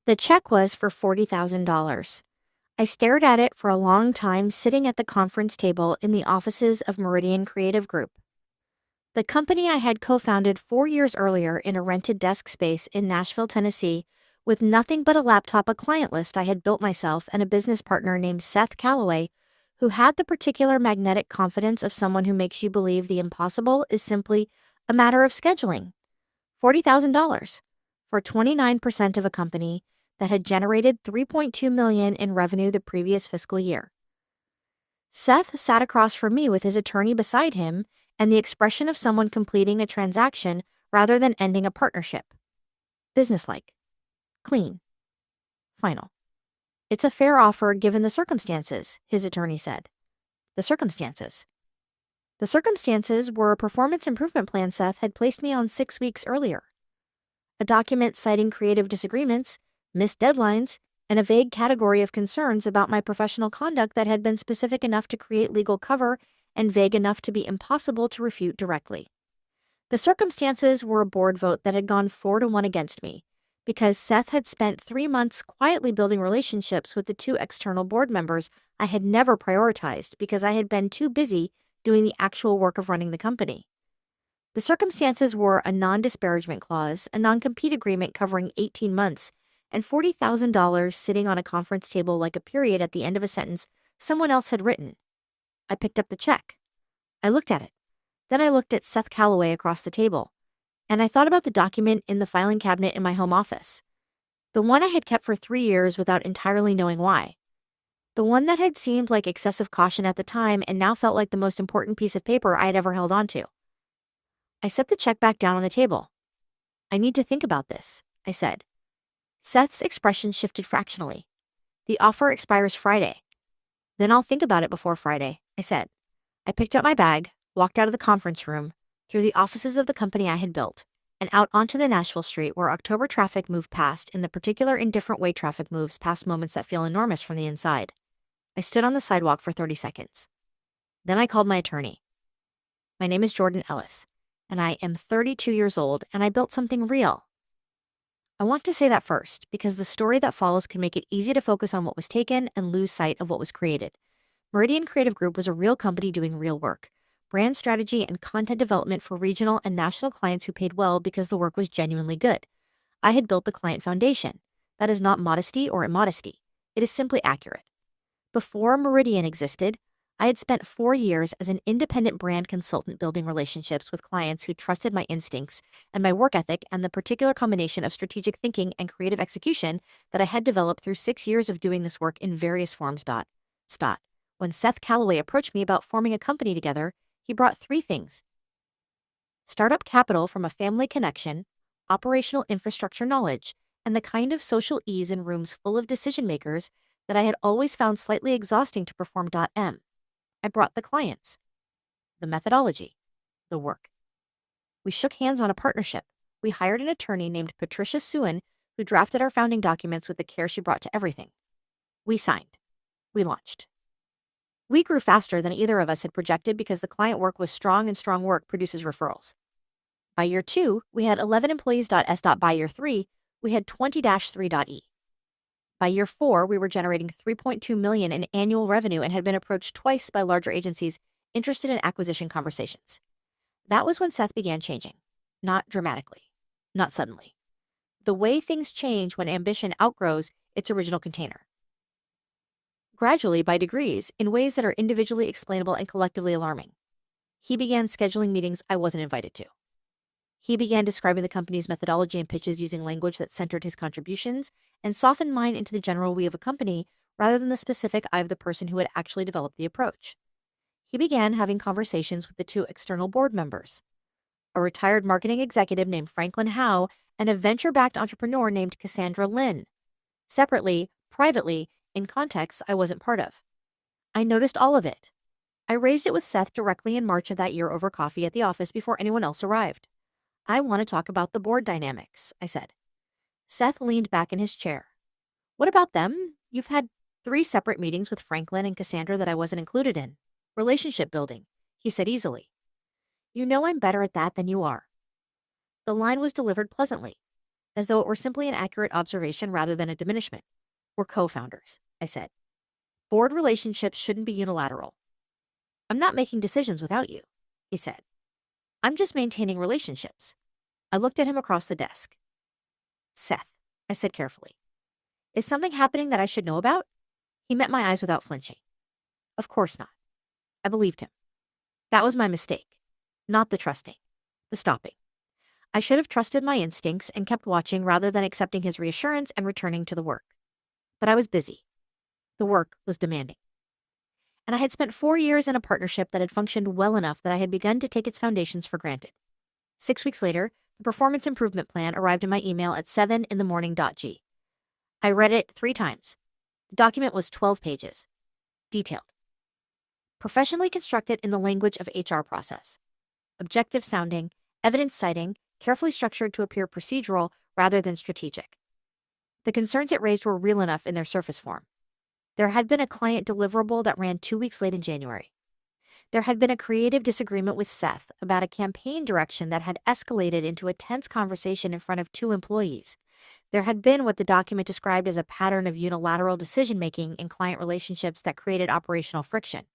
The check was for $40,000. I stared at it for a long time sitting at the conference table in the offices of Meridian Creative Group. The company I had co-founded 4 years earlier in a rented desk space in Nashville, Tennessee, with nothing but a laptop, a client list I had built myself, and a business partner named Seth Calloway, who had the particular magnetic confidence of someone who makes you believe the impossible is simply a matter of scheduling. $40,000 for 29% of a company that had generated $3.2 million in revenue the previous fiscal year. Seth sat across from me with his attorney beside him and the expression of someone completing a transaction rather than ending a partnership. Businesslike. Clean. Final. It's a fair offer given the circumstances, his attorney said. The circumstances. The circumstances were a performance improvement plan Seth had placed me on 6 weeks earlier. A document citing creative disagreements, missed deadlines, and a vague category of concerns about my professional conduct that had been specific enough to create legal cover and vague enough to be impossible to refute directly. The circumstances were a board vote that had gone 4-1 against me, because Seth had spent 3 months quietly building relationships with the 2 external board members I had never prioritized because I had been too busy doing the actual work of running the company. The circumstances were a non-disparagement clause, a non-compete agreement covering 18 months, and $40,000 sitting on a conference table like a period at the end of a sentence someone else had written. I picked up the check. I looked at it. Then I looked at Seth Calloway across the table, and I thought about the document in the filing cabinet in my home office. The one I had kept for 3 years without entirely knowing why. The one that had seemed like excessive caution at the time and now felt like the most important piece of paper I had ever held onto. I set the check back down on the table. I need to think about this, I said. Seth's expression shifted fractionally. The offer expires Friday. Then I'll think about it before Friday, I said. I picked up my bag, walked out of the conference room, through the offices of the company I had built, and out onto the Nashville street where October traffic moved past in the particular indifferent way traffic moves past moments that feel enormous from the inside. I stood on the sidewalk for 30 seconds. Then I called my attorney. My name is Jordan Ellis, and I am 32 years old, and I built something real. I want to say that first, because the story that follows can make it easy to focus on what was taken and lose sight of what was created. Meridian Creative Group was a real company doing real work. Brand strategy and content development for regional and national clients who paid well because the work was genuinely good. I had built the client foundation. That is not modesty or immodesty. It is simply accurate. Before Meridian existed, I had spent 4 years as an independent brand consultant building relationships with clients who trusted my instincts and my work ethic and the particular combination of strategic thinking and creative execution that I had developed through 6 years of doing this work in various forms. When Seth Calloway approached me about forming a company together, he brought 3 things: startup capital from a family connection, operational infrastructure knowledge, and the kind of social ease in rooms full of decision makers that I had always found slightly exhausting to perform. I brought the clients, the methodology, the work. We shook hands on a partnership. We hired an attorney named Patricia Suin who drafted our founding documents with the care she brought to everything. We signed. We launched. We grew faster than either of us had projected because the client work was strong and strong work produces referrals. By year 2, we had 11 employees. By year 3, we had 20-3.e. By year 4, we were generating $3.2 million in annual revenue and had been approached twice by larger agencies interested in acquisition conversations. That was when Seth began changing. Not dramatically. Not suddenly. The way things change when ambition outgrows its original container. Gradually, by degrees, in ways that are individually explainable and collectively alarming. He began scheduling meetings I wasn't invited to. He began describing the company's methodology and pitches using language that centered his contributions and softened mine into the general we of a company rather than the specific I of the person who had actually developed the approach. He began having conversations with the 2 external board members, a retired marketing executive named Franklin Howe and a venture-backed entrepreneur named Cassandra Lynn. Separately, privately, in contexts I wasn't part of. I noticed all of it. I raised it with Seth directly in March of that year over coffee at the office before anyone else arrived. I want to talk about the board dynamics, I said. Seth leaned back in his chair. What about them? You've had 3 separate meetings with Franklin and Cassandra that I wasn't included in. Relationship building, he said easily. You know I'm better at that than you are. The line was delivered pleasantly. as though it were simply an accurate observation rather than a diminishment. We're co-founders, I said. Board relationships shouldn't be unilateral. I'm not making decisions without you, he said. I'm just maintaining relationships. I looked at him across the desk. Seth, I said carefully. Is something happening that I should know about? He met my eyes without flinching. Of course not. I believed him. That was my mistake. Not the trusting. The stopping. I should have trusted my instincts and kept watching rather than accepting his reassurance and returning to the work. But I was busy. The work was demanding. And I had spent 4 years in a partnership that had functioned well enough that I had begun to take its foundations for granted. 6 weeks later, the performance improvement plan arrived in my email at 7 in the morning.g. I read it 3 times. The document was 12 pages. Detailed. Professionally constructed in the language of HR process. Objective sounding, evidence citing, carefully structured to appear procedural rather than strategic. The concerns it raised were real enough in their surface form. There had been a client deliverable that ran 2 weeks late in January. There had been a creative disagreement with Seth about a campaign direction that had escalated into a tense conversation in front of 2 employees. There had been what the document described as a pattern of unilateral decision-making in client relationships that created operational friction.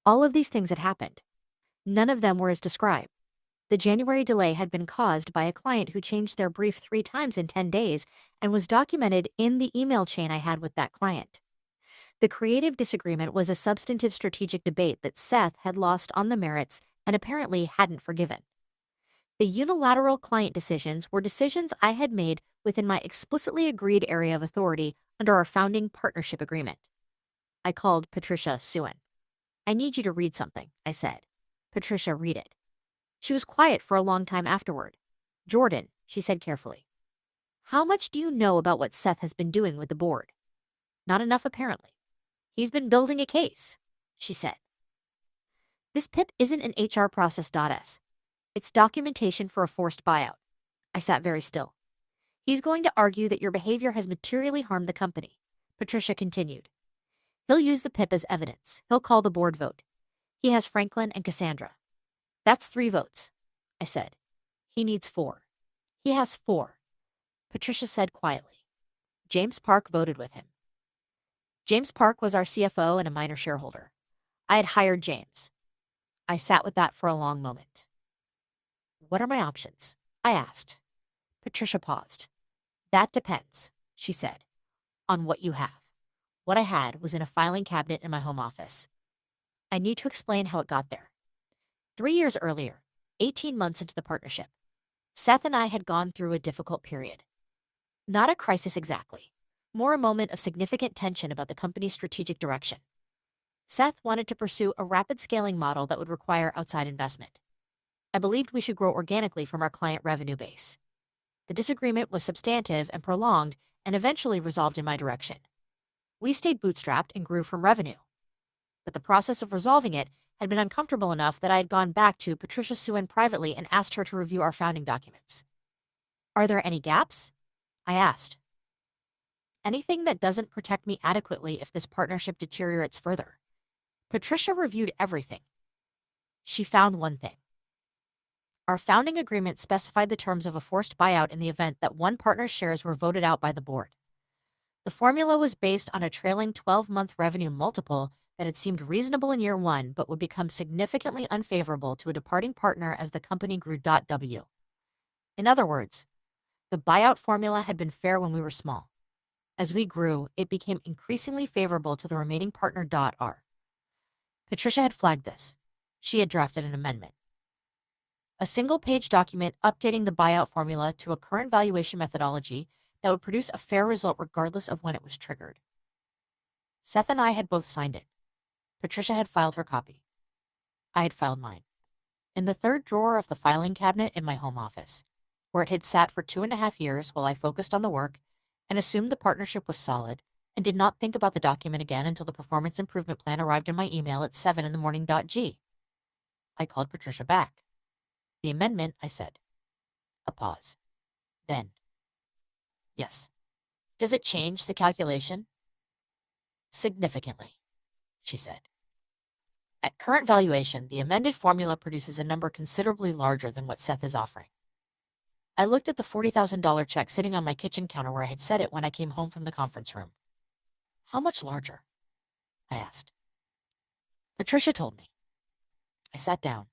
All of these things had happened. None of them were as described. The January delay had been caused by a client who changed their brief 3 times in 10 days and was documented in the email chain I had with that client. The creative disagreement was a substantive strategic debate that Seth had lost on the merits and apparently hadn't forgiven. The unilateral client decisions were decisions I had made within my explicitly agreed area of authority under our founding partnership agreement. I called Patricia Suen. I need you to read something, I said. Patricia, read it. She was quiet for a long time afterward. Jordan, she said carefully. How much do you know about what Seth has been doing with the board? Not enough, apparently. He's been building a case, she said. This PIP isn't an HR process.s. It's documentation for a forced buyout. I sat very still. He's going to argue that your behavior has materially harmed the company, Patricia continued. He'll use the PIP as evidence. He'll call the board vote. He has Franklin and Cassandra. That's 3 votes, I said. He needs 4. He has 4, Patricia said quietly. James Park voted with him. James Park was our CFO and a minor shareholder. I had hired James. I sat with that for a long moment. What are my options? I asked. Patricia paused. That depends, she said, on what you have. What I had was in a filing cabinet in my home office. I need to explain how it got there. 3 years earlier, 18 months into the partnership, Seth and I had gone through a difficult period. Not a crisis exactly, more a moment of significant tension about the company's strategic direction. Seth wanted to pursue a rapid scaling model that would require outside investment. I believed we should grow organically from our client revenue base. The disagreement was substantive and prolonged and eventually resolved in my direction. We stayed bootstrapped and grew from revenue. But the process of resolving it had been uncomfortable enough that I had gone back to Patricia Suen privately and asked her to review our founding documents. Are there any gaps? I asked. Anything that doesn't protect me adequately if this partnership deteriorates further. Patricia reviewed everything. She found one thing. Our founding agreement specified the terms of a forced buyout in the event that one partner's shares were voted out by the board. The formula was based on a trailing 12-month revenue multiple that had seemed reasonable in year 1 but would become significantly unfavorable to a departing partner as the company grew. In other words, the buyout formula had been fair when we were small. As we grew, it became increasingly favorable to the remaining partner. Patricia had flagged this. She had drafted an amendment. A single-page document updating the buyout formula to a current valuation methodology that would produce a fair result regardless of when it was triggered. Seth and I had both signed it. Patricia had filed her copy. I had filed mine. In the 3rd drawer of the filing cabinet in my home office, where it had sat for 2.5 years while I focused on the work and assumed the partnership was solid and did not think about the document again until the performance improvement plan arrived in my email at 7 in the morning.g. I called Patricia back. The amendment, I said. A pause. Then. Yes. Does it change the calculation? Significantly, she said. At current valuation, the amended formula produces a number considerably larger than what Seth is offering. I looked at the $40,000 check sitting on my kitchen counter where I had set it when I came home from the conference room. How much larger? I asked. Patricia told me. I sat down.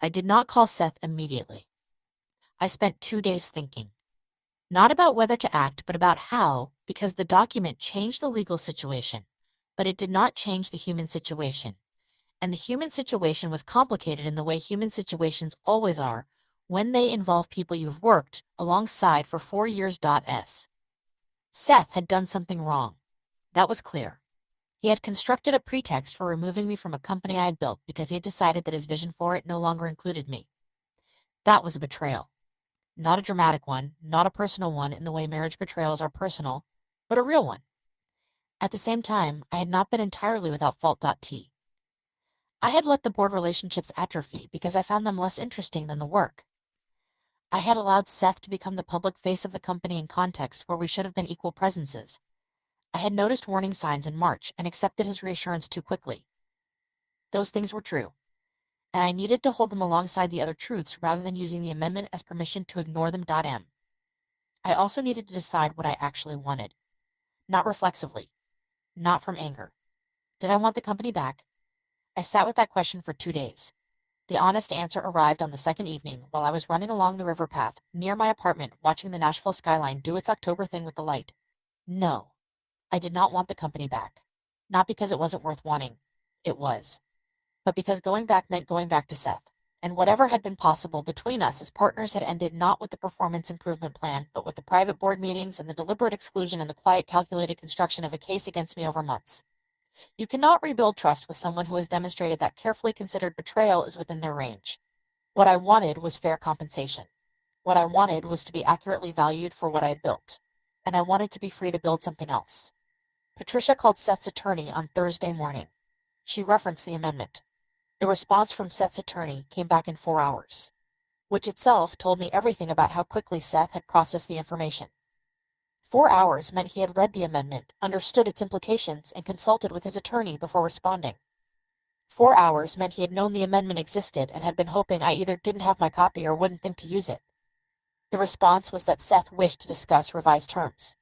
I did not call Seth immediately. I spent 2 days thinking. Not about whether to act, but about how, because the document changed the legal situation, but it did not change the human situation. And the human situation was complicated in the way human situations always are when they involve people you've worked alongside for 4 years. Seth had done something wrong. That was clear. He had constructed a pretext for removing me from a company I had built because he had decided that his vision for it no longer included me. That was a betrayal. Not a dramatic one, not a personal one in the way marriage betrayals are personal, but a real one. At the same time, I had not been entirely without fault. I had let the board relationships atrophy because I found them less interesting than the work. I had allowed Seth to become the public face of the company in contexts where we should have been equal presences. I had noticed warning signs in March and accepted his reassurance too quickly. Those things were true, and I needed to hold them alongside the other truths rather than using the amendment as permission to ignore them. I also needed to decide what I actually wanted. Not reflexively. Not from anger. Did I want the company back? I sat with that question for 2 days. The honest answer arrived on the second evening while I was running along the river path near my apartment watching the Nashville skyline do its October thing with the light. No, I did not want the company back. Not because it wasn't worth wanting. It was. But because going back meant going back to Seth. And whatever had been possible between us as partners had ended not with the performance improvement plan, but with the private board meetings and the deliberate exclusion and the quiet calculated construction of a case against me over months. You cannot rebuild trust with someone who has demonstrated that carefully considered betrayal is within their range. What I wanted was fair compensation. What I wanted was to be accurately valued for what I had built. And I wanted to be free to build something else. Patricia called Seth's attorney on Thursday morning. She referenced the amendment. The response from Seth's attorney came back in 4 hours, which itself told me everything about how quickly Seth had processed the information. 4 hours meant he had read the amendment, understood its implications, and consulted with his attorney before responding. 4 hours meant he had known the amendment existed and had been hoping I either didn't have my copy or wouldn't think to use it. The response was that Seth wished to discuss revised terms.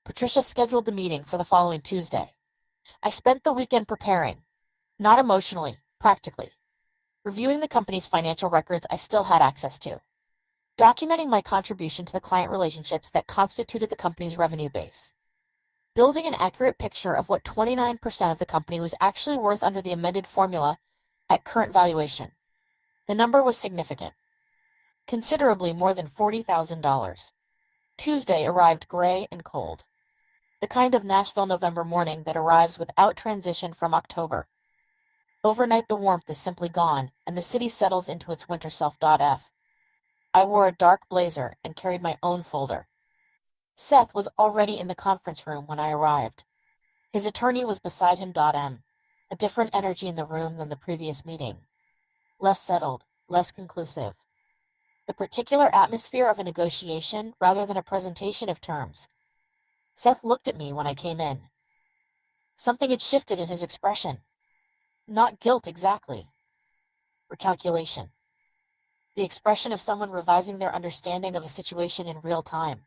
Patricia scheduled the meeting for the following Tuesday. I spent the weekend preparing, not emotionally, practically. Reviewing the company's financial records I still had access to. Documenting my contribution to the client relationships that constituted the company's revenue base. Building an accurate picture of what 29% of the company was actually worth under the amended formula at current valuation. The number was significant. Considerably more than $40,000. Tuesday arrived gray and cold. The kind of Nashville November morning that arrives without transition from October. Overnight the warmth is simply gone, and the city settles into its winter self. I wore a dark blazer and carried my own folder. Seth was already in the conference room when I arrived. His attorney was beside him. A different energy in the room than the previous meeting. Less settled, less conclusive. The particular atmosphere of a negotiation rather than a presentation of terms. Seth looked at me when I came in. Something had shifted in his expression. Not guilt exactly. Recalculation. The expression of someone revising their understanding of a situation in real time.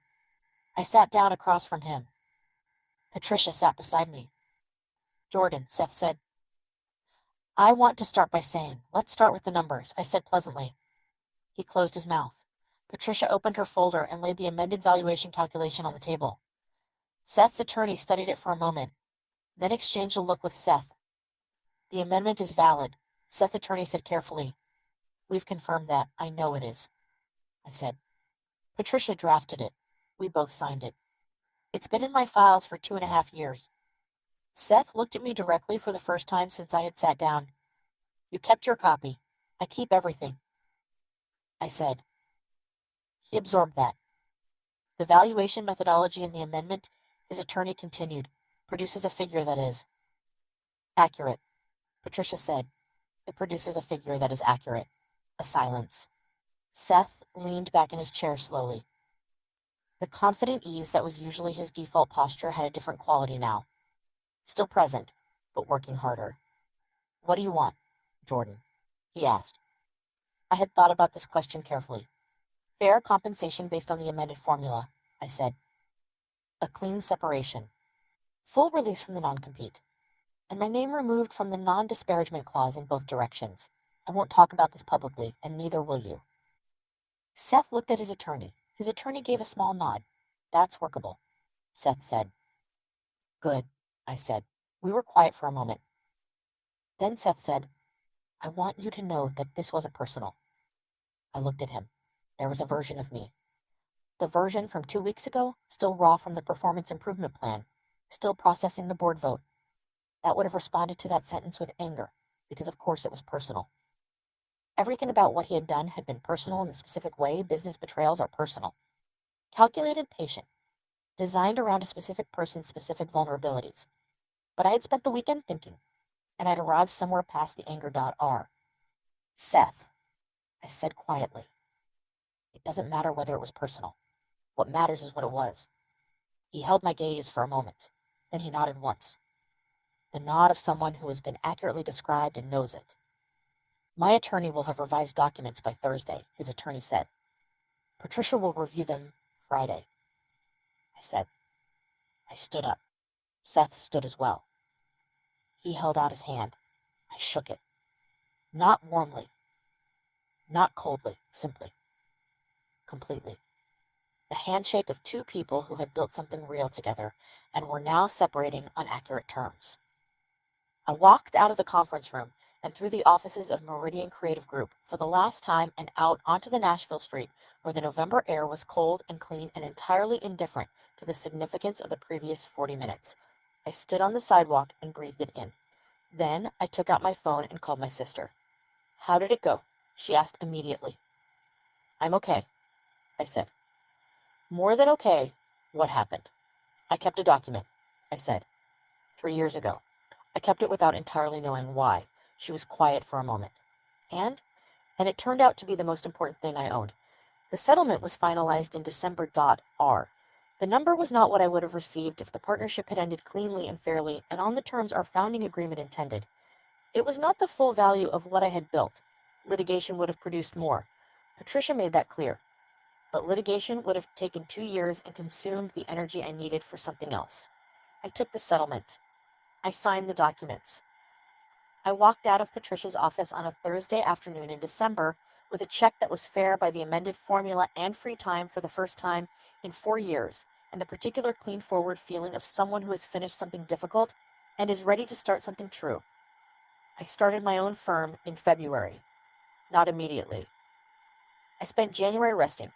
I sat down across from him. Patricia sat beside me. Jordan, Seth said. I want to start by saying, let's start with the numbers, I said pleasantly. He closed his mouth. Patricia opened her folder and laid the amended valuation calculation on the table. Seth's attorney studied it for a moment, then exchanged a look with Seth. The amendment is valid, Seth's attorney said carefully. We've confirmed that. I know it is, I said. Patricia drafted it. We both signed it. It's been in my files for 2.5 years. Seth looked at me directly for the first time since I had sat down. You kept your copy. I keep everything, I said. He absorbed that. The valuation methodology in the amendment, his attorney continued, produces a figure that is accurate. Patricia said, it produces a figure that is accurate. A silence. Seth leaned back in his chair slowly. The confident ease that was usually his default posture had a different quality now. Still present, but working harder. What do you want, Jordan? He asked. I had thought about this question carefully. Fair compensation based on the amended formula, I said. A clean separation. Full release from the non-compete. And my name removed from the non-disparagement clause in both directions. I won't talk about this publicly, and neither will you. Seth looked at his attorney. His attorney gave a small nod. That's workable, Seth said. Good, I said. We were quiet for a moment. Then Seth said, I want you to know that this wasn't personal. I looked at him. There was a version of me. The version from 2 weeks ago, still raw from the performance improvement plan, still processing the board vote. That would have responded to that sentence with anger, because of course it was personal. Everything about what he had done had been personal in the specific way business betrayals are personal. Calculated, patient, designed around a specific person's specific vulnerabilities. But I had spent the weekend thinking, and I'd arrived somewhere past the anger.r. Seth, I said quietly, it doesn't matter whether it was personal. What matters is what it was. He held my gaze for a moment. Then he nodded once. The nod of someone who has been accurately described and knows it. My attorney will have revised documents by Thursday, his attorney said. Patricia will review them Friday, I said. I stood up. Seth stood as well. He held out his hand. I shook it. Not warmly. Not coldly, simply. Completely. The handshake of two people who had built something real together and were now separating on accurate terms. I walked out of the conference room and through the offices of Meridian Creative Group for the last time and out onto the Nashville street where the November air was cold and clean and entirely indifferent to the significance of the previous 40 minutes. I stood on the sidewalk and breathed it in. Then I took out my phone and called my sister. How did it go? She asked immediately. I'm okay, I said. More than okay. What happened? I kept a document, I said. 3 years ago. I kept it without entirely knowing why. She was quiet for a moment. And it turned out to be the most important thing I owned. The settlement was finalized in December.r. The number was not what I would have received if the partnership had ended cleanly and fairly and on the terms our founding agreement intended. It was not the full value of what I had built. Litigation would have produced more. Patricia made that clear. But litigation would have taken 2 years and consumed the energy I needed for something else. I took the settlement. I signed the documents. I walked out of Patricia's office on a Thursday afternoon in December with a check that was fair by the amended formula and free time for the first time in 4 years, and the particular clean forward feeling of someone who has finished something difficult and is ready to start something true. I started my own firm in February. Not immediately. I spent January resting,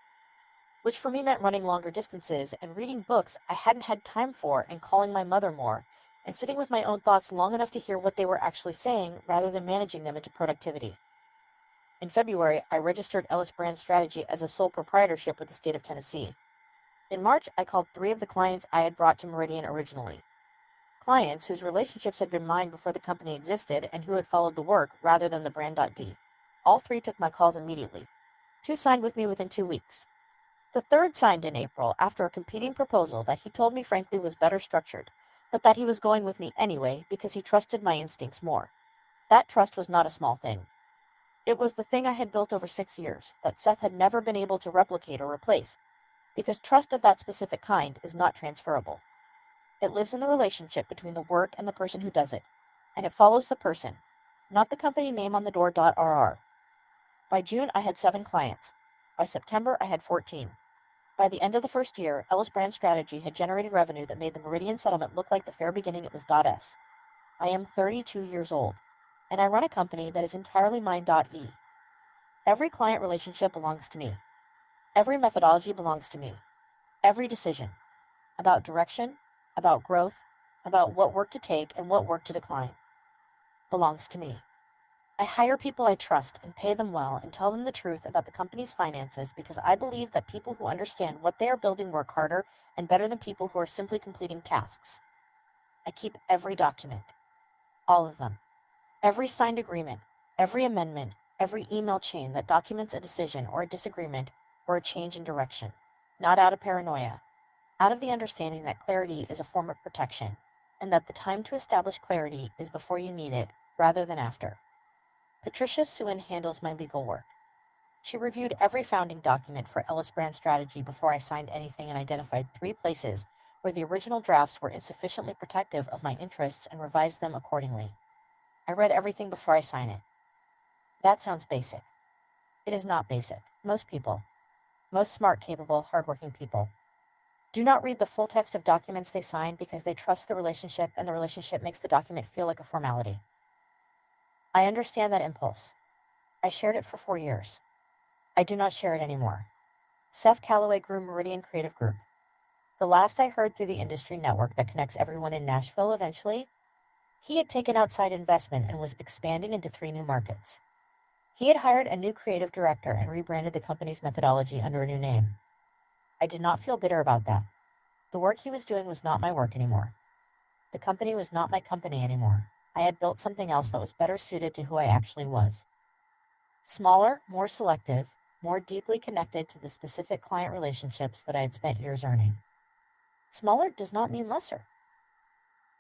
which for me meant running longer distances and reading books I hadn't had time for and calling my mother more, and sitting with my own thoughts long enough to hear what they were actually saying rather than managing them into productivity. In February, I registered Ellis Brand Strategy as a sole proprietorship with the state of Tennessee. In March, I called 3 of the clients I had brought to Meridian originally. Clients whose relationships had been mine before the company existed and who had followed the work rather than the brand.d. All 3 took my calls immediately. 2 signed with me within 2 weeks. The third signed in April after a competing proposal that he told me frankly was better structured, but that he was going with me anyway because he trusted my instincts more. That trust was not a small thing. It was the thing I had built over 6 years that Seth had never been able to replicate or replace, because trust of that specific kind is not transferable. It lives in the relationship between the work and the person who does it, and it follows the person, not the company name on the door.rr. By June, I had 7 clients. By September, I had 14. By the end of the first year, Ellis Brand Strategy had generated revenue that made the Meridian settlement look like the fair beginning it was .s. I am 32 years old, and I run a company that is entirely mine.e. Every client relationship belongs to me. Every methodology belongs to me. Every decision about direction, about growth, about what work to take and what work to decline belongs to me. I hire people I trust and pay them well and tell them the truth about the company's finances because I believe that people who understand what they are building work harder and better than people who are simply completing tasks. I keep every document. All of them. Every signed agreement, every amendment, every email chain that documents a decision or a disagreement or a change in direction. Not out of paranoia. Out of the understanding that clarity is a form of protection and that the time to establish clarity is before you need it rather than after. Patricia Suen handles my legal work. She reviewed every founding document for Ellis Brand strategy before I signed anything and identified 3 places where the original drafts were insufficiently protective of my interests and revised them accordingly. I read everything before I sign it. That sounds basic. It is not basic. Most smart, capable, hardworking people, do not read the full text of documents they sign because they trust the relationship and the relationship makes the document feel like a formality. I understand that impulse. I shared it for 4 years. I do not share it anymore. Seth Calloway grew Meridian Creative Group. The last I heard through the industry network that connects everyone in Nashville eventually, he had taken outside investment and was expanding into 3 new markets. He had hired a new creative director and rebranded the company's methodology under a new name. I did not feel bitter about that. The work he was doing was not my work anymore. The company was not my company anymore. I had built something else that was better suited to who I actually was. Smaller, more selective, more deeply connected to the specific client relationships that I had spent years earning. Smaller does not mean lesser.